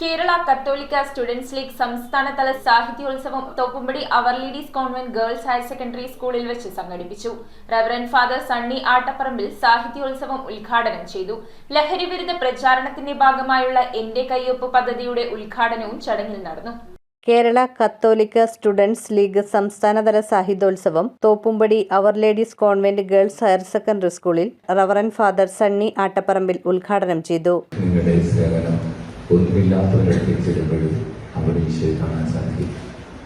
കേരള കത്തോലിക്ക students league സംസ്ഥാനതല സാഹിത്യോത്സവം Thoppumpady our lady's convent girls higher secondary സ്കൂളിൽ വെച്ച് സംഘടിപ്പിച്ചു. റവറന്റ് ഫാദർ സണ്ണി ആട്ടപ്പറമ്പിൽ സാഹിത്യോത്സവം ഉദ്ഘാടനം ചെയ്തു. ലഹരിവിരുദ്ധ പ്രചാരണത്തിന്റെ ഭാഗമായുള്ള എന്റെ കയ്യൊപ്പ് പദ്ധതിയുടെ ഉദ്ഘാടനവും ചടങ്ങിൽ നടന്നു. കേരള കത്തോലിക്ക സ്റ്റുഡൻസ് ലീഗ് സംസ്ഥാനതല സാഹിത്യോത്സവം Thoppumpady our lady's convent girls higher secondary സ്കൂളിൽ റവറന്റ് ഫാദർ സണ്ണി ആട്ടപ്പറമ്പിൽ ഉദ്ഘാടനം ചെയ്തു. ഒന്നുമില്ലാത്തവരുടെ ചെല്ലുമ്പോഴും അവിടെ ഈശോയെ കാണാൻ സാധിക്കും.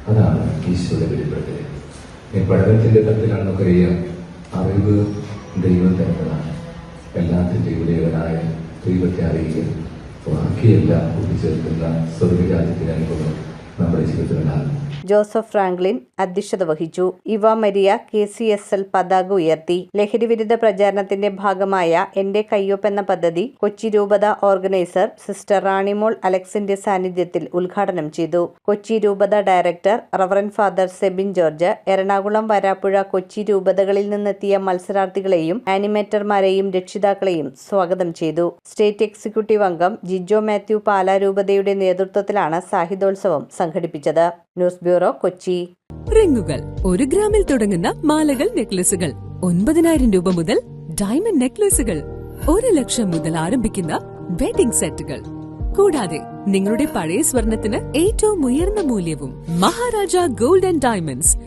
അതാണ് ഈശോയുടെ വെളിപ്പെടുത്തൽ. ഈ പഠനത്തിന്റെ തരത്തിലാണെന്നൊക്കെ അറിയാം. അറിവ് ദൈവം തരുന്നതാണ്. എല്ലാത്തിൻ്റെ ഉടയവനായ ദൈവത്തെ അറിയുക, ബാക്കിയെല്ലാം കൂട്ടിച്ചേർക്കുന്ന സ്വർഗരാജ്യത്തിന്റെ അനുഭവം നമ്മുടെ ജീവിതത്തിലുണ്ടാകും. ജോസഫ് ഫ്രാങ്ക്ലിൻ അധ്യക്ഷത വഹിച്ചു. ഇവ മരിയ KCSL പതാക ഉയർത്തി. ലഹരിവിരുദ്ധ പ്രചാരണത്തിന്റെ ഭാഗമായ എന്റെ കയ്യൊപ്പ് എന്ന പദ്ധതി കൊച്ചി രൂപത ഓർഗനൈസർ സിസ്റ്റർ റാണിമോൾ അലക്സിന്റെ സാന്നിധ്യത്തിൽ ഉദ്ഘാടനം ചെയ്തു. കൊച്ചി രൂപത director reverend father Sebin George, Ernakulam, Varappuzha, Kochi രൂപതകളിൽ നിന്നെത്തിയ മത്സരാർത്ഥികളെയും ആനിമേറ്റർമാരെയും രക്ഷിതാക്കളെയും സ്വാഗതം ചെയ്തു. സ്റ്റേറ്റ് എക്സിക്യൂട്ടീവ് അംഗം ജിജോ മാത്യു പാലാ രൂപതയുടെ നേതൃത്വത്തിലാണ് സാഹിത്യോത്സവം സംഘടിപ്പിച്ചത്. News bureau, Kochi. റിങ്ങുകൾ 1 ഗ്രാമിൽ തുടങ്ങുന്ന മാലകൾ, നെക്ലസുകൾ 9,000 രൂപ മുതൽ ഡയമണ്ട് നെക്ലസുകൾ 1 ലക്ഷം മുതൽ ആരംഭിക്കുന്ന വെഡിംഗ് സെറ്റുകൾ, കൂടാതെ നിങ്ങളുടെ പഴയ സ്വർണത്തിന് ഏറ്റവും ഉയർന്ന മൂല്യവും മഹാരാജ ഗോൾഡ് ആൻഡ് ഡയമണ്ട്സ്